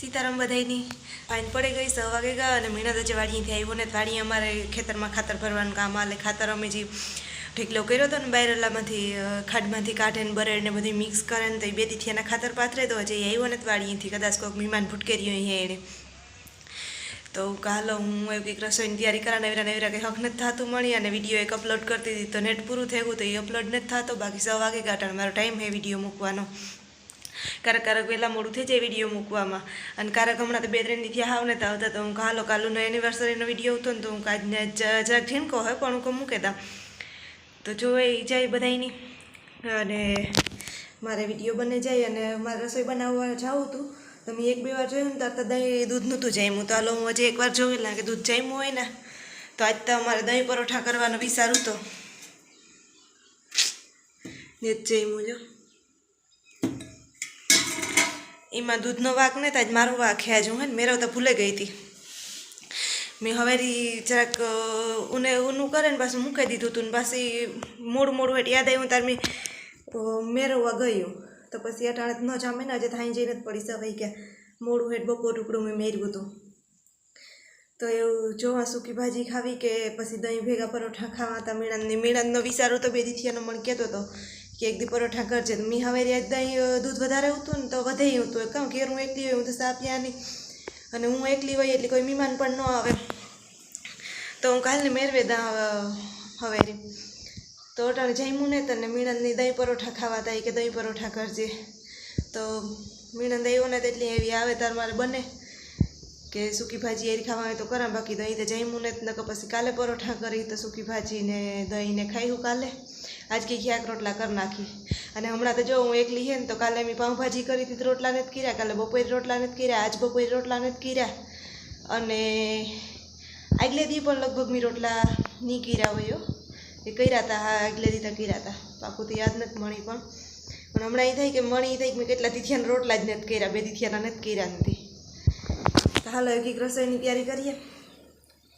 Sitaram બધાયની fine પડી ગઈ 6 વાગે ગયા અને મીણા તો જે વાડીથી આવ્યો ને વાડી અમારે ખેતરમાં ખાતર ભરવાનું કામ આલે ખાતર અમે જે ઢેકલો કર્યો હતો ને બાયરલામાંથી ખાડમાંથી કાઢે ને બરેડ ને બધું મિક્સ કરે ને તો એ 2 દીથી એના ખાતર પાથરે તો હજી આવ્યો ને વાડીથી કદાચ કોઈક મહેમાન ભૂટકે રહ્યો અહીંયા એને તો કાલો હું એવું કંઈક રસોઈની તૈયારી કરા નવીરા કંઈ હક નથી થતું મળી અને વિડીયો એક અપલોડ કરતી હતી તો નેટ પૂરું થઈ ગયું તો એ અપલોડ નથી થતો બાકી 6 વાગે ગાંઠણ મારો ટાઈમ હે વિડીયો મૂકવાનો ક્યારેક વહેલા મોડું થઈ જાય વિડીયો મૂકવામાં અને ક્યારેક હમણાં તો 2-3 દીથી હાવ ને આવતા તો હું કાલુનો એનિવર્સરીનો વિડીયો હતો ને તો હું કાજને જરાક ઠીનકો હોય પણ હું મૂકી દઉં તો જોઈ જાય બધાયની અને મારે વિડીયો બને જાય અને મારે રસોઈ બનાવવા જાઉં હતું તો મેં 1-2 વાર જોયું ને તરત દહીં દૂધ નહોતું જામ્યું તો હાલો હું હજી એકવાર જોઈ લા કે દૂધ જામ્યું હોય ને તો આજ તો અમારે દહીં પરોઠા કરવાનો વિચારું તો ને જ જામ્યું જો એમાં દૂધનો વાંક ને તો આજ મારો વાંક હે જ હું ને મેરવતા ભૂલે ગઈ હતી મેં હવેરી જરાક ઊનું કરે ને પાછું મૂકી દીધું હતું ને પાછી મોડું હેઠ યાદ આવ્યું તાર મેં મેરવવા ગયું તો પછી અટાણે ન જામે ને આજે થાઈ જઈને જ પડી સવાઈ ગયા મોડું હેઠ બપોર ટુકડું મેં મેર્યું હતું તો એવું જોવા સૂકી ભાજી ખાવી કે પછી દહીં ભેગા પરોઠા ખાવા હતા મીણાનો વિચારો તો 2 દીથિયાનો મને કહેતો હતો કે એક દી પરોઠા કરજે તો મેં હવે દહીં દૂધ વધારે હતું ને તો વધે હતું કાં ઘેર હું એકલી હોય હું તો સા પ્યા નહીં અને હું એકલી હોય એટલે કોઈ મહેમાન પણ ન આવે તો હું કાલને મેળવે દા હવે તો અટાણે જામ્યું ને તને મીણનની દહીં પરોઠા ખાવા થાય કે દહીં પરોઠા કરજે તો મીણન દહીં ને તેટલી એવી આવે તાર મારે બને કે સૂકી ભાજી એરી ખાવા હોય તો કરા બાકી દહીં તો જામ્યું ને નકર પછી કાલે પરોઠા કરી તો સૂકી ભાજી ને દહીંને ખાયું કાલે આજ કંઈક ક્યાંક રોટલા કરી નાખી અને હમણાં તો જો હું એકલી હે ને તો કાલે મેં પાઉંભાજી કરી હતી તો રોટલા નથી કર્યા કાલે બપોરે રોટલા નથી કર્યા આજ બપોરે રોટલા નથી કર્યા અને આગલે દી પણ લગભગ મેં રોટલા નહીં કર્યા હોય એ કર્યા હતા હા આગલે દી તો કર્યા હતા પાકું તો યાદ નથી મળી પણ હમણાં એ થાય કે મળી થાય કે મેં કેટલા દીથિયાના રોટલા જ નથી કર્યા 2 દીથિયાના નથી કર્યા નથી તો હાલો એક રસોઈની તૈયારી કરીએ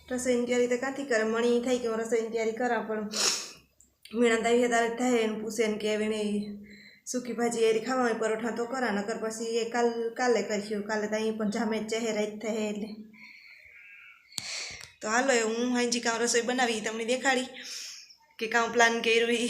રસોઈની તૈયારી તો ક્યાંથી કરે મણી થાય કે હું રસોઈની તૈયારી કરા પણ મીણા દાવી તારે થાય એને પૂછે ને કે એને સૂકી ભાજી એરી ખાવા હોય પરોઠા તો કરા નકર પછી એ કાલે કરીશું કાલે તો અહીં પણ જામે ચહેરા જ થાય એટલે તો હાલો એ હું હાંજી કામ રસોઈ બનાવી તમને દેખાડી કે કામ પ્લાન કર્યું એ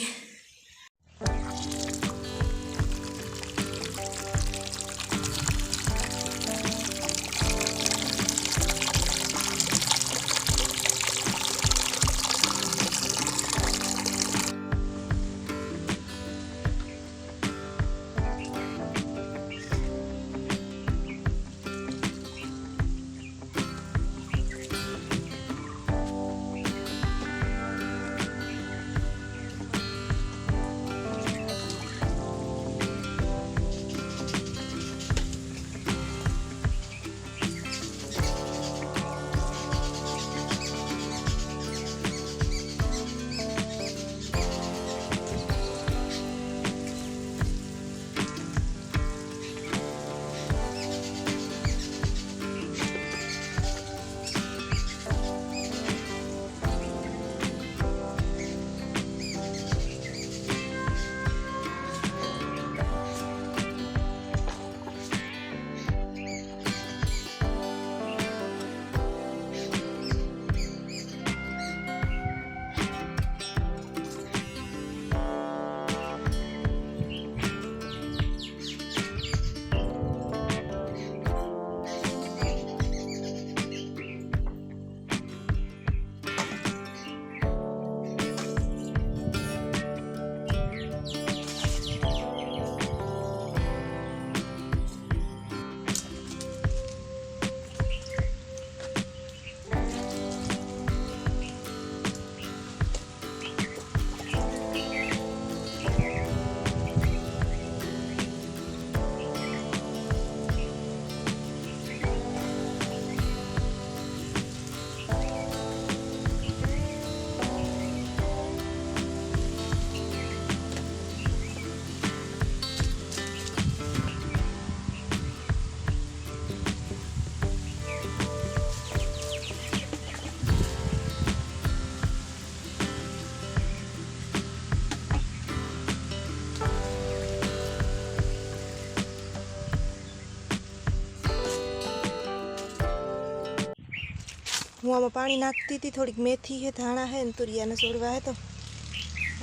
હું આમાં પાણી નાખતી હતી, થોડીક મેથી છે, ધાણા છે ને તુરિયાને સોડવા હતો.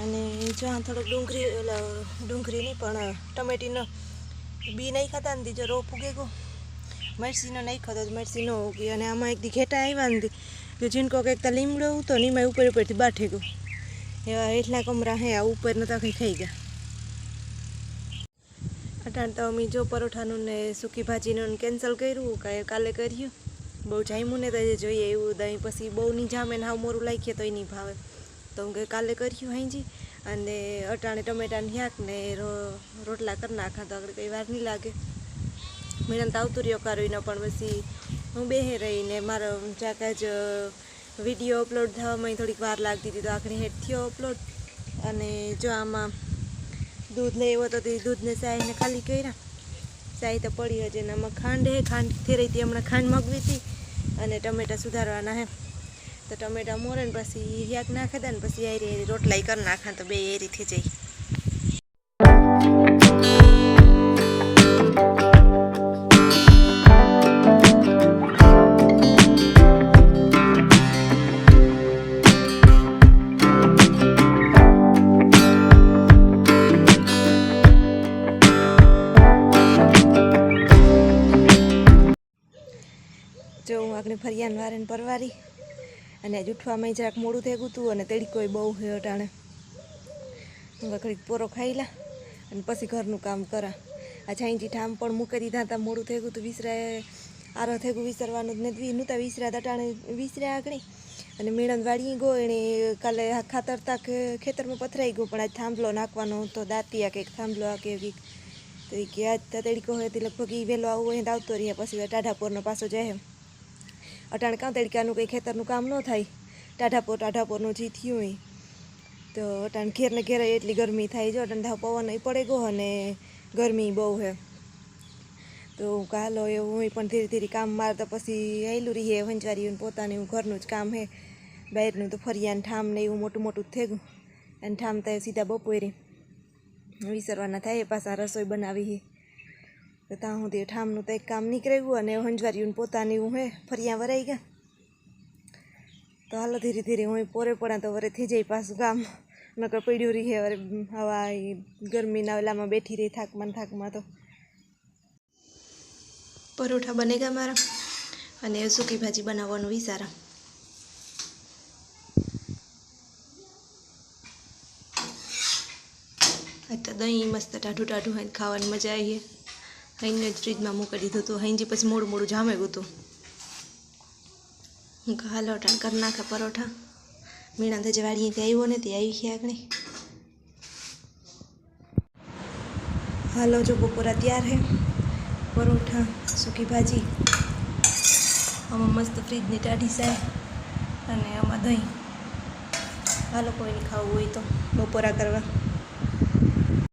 અને જ્યાં થોડોક ડુંગળી નહીં પણ ટમેટીનો બી નહીં ખાતા ને જો રોપ ઉગે ગયો, મરસીનો નહીં ખાતો તો મરસી ન ઉગી. અને આમાં એક દી ઘેટા આવ્યા નથી જો જીનકો કંઈક તો લીમડો હતો ને એમાં ઉપરથી બાઠે ગયો. એવા એટલા કમરા હે આ ઉપર નતા કંઈ ખાઈ ગયા. અટાણ તો અમે જો પરોઠાનું ને સૂકી ભાજીનું કેન્સલ કર્યું, કાલે કર્યું. બહુ જામ્યું ને તો જોઈએ એવું દહીં પછી બહુ નહીં જામે ને હાવ મોરું લાગીએ તોય નહીં ભાવે, તો હું કાલે કર્યું હાંજી. અને અટાણે ટમેટાનું શાક ને રોટલા કરી નાખા તો આગળ કંઈ વાર નહીં લાગે. મેળાને તો આવતું રહ્યો કારોઈનો, પણ પછી હું બેહે રહીને મારો ચાકા જ વિડીયો અપલોડ થવામાં થોડીક વાર લાગતી હતી, તો આખરી હેઠ થયો અપલોડ. અને જો આમાં દૂધ લેવો તો તે દૂધને ચાયને ખાલી કર્યા, ચાય તો પડી હશે ને આમાં ખાંડ થઈ રહી હતી, હમણાં ખાંડ મગવી હતી. અને ટમેટા સુધારવાના હે તો ટમેટા મોરે ને પછી શાક નાખી દે ને પછી આરી રોટલાઈ કરી નાખા તો બે એરી થઈ જાય. જો હું આગળ ફરિયાન વારે પરવારી અને આજ ઉઠવામાં જરાક મોડું થઈ ગયું હતું અને તડકોય બહુ છે અટાણે. હું ઘડીક પોરો ખાઈ લા અને પછી ઘરનું કામ કરા. આ છાંયજી ઠામ પણ મૂકી દીધા હતા, મોડું થઈ ગયું હતું, વિસરાય આરો થઈ ગયું, વિસરવાનું જ નથી નહોતા વિસર્યા અટાણે વિસર્યા આગળ. અને મેળન વાળી ગયો એને કાલે ખાતર તાક ખેતરમાં પથરાઈ ગયો, પણ આજ થાંભલો નાખવાનો તો દાંતિયા કંઈક થાંભલો આ કે કે આજ તડકો હોય તો લગભગ એ વહેલો આવવો હોય તો આવતો રહે, પછી ટાઢાપોરનો પાછો જાય. અટાણે કાં તડકાનું કંઈ ખેતરનું કામ ન થાય, ટાઢાપોરનું જે થયું હોય તો અટાણે ઘેરને ઘેર એટલી ગરમી થાય. જો અટાણે પવન પડે ગયો અને ગરમી બહુ છે, તો કાલો એવું હોય પણ ધીરે ધીરે કામ મારતા પછી આવેલું રહીએ વંચવારીઓને પોતાનું ઘરનું જ કામ છે. બહારનું તો ફરિયાને ઠામ ને એવું મોટું મોટું જ થઈ ગયું. અને ઠામ થાય સીધા બપોરે વિસરવાના થાય, પાછા રસોઈ બનાવી તો ત્યાં સુધી ઠામનું તો એક કામ નીકળી ગયું અને હંજવારીઓને પોતાને એવું હે ફરિયા વરાઈ ગયા. તો હાલો ધીરે ધીરે હું પોરે પડ્યા તો વરે થઈ જાય પાછું કામ, નકર પડ્યું રહી વરે હવા ગરમીના ઓલામાં બેઠી રહી થાકમાં. તો પરોઠા બને ગયા મારા અને સૂકી ભાજી બનાવવાનું વિચારા. તો દહીં મસ્ત ટાઢું હોય ખાવાની મજા આવી. હઈને જ ફ્રીજમાં મૂકી દીધું હતું, હઈજી પછી મોડું જામે ગયું હતું. હું હાલો ટાણ કરી નાખા પરોઠા. મીણા તો જે વાડીએથી આવ્યો ને તે આવી ગયા આગળ. હાલો જો બપોરા તૈયાર છે, પરોઠા સૂકી ભાજી, આમાં મસ્ત ફ્રીજની ટાઢી સાય અને આમાં દહીં. હાલો કોઈને ખાવું હોય તો બપોરા કરવા.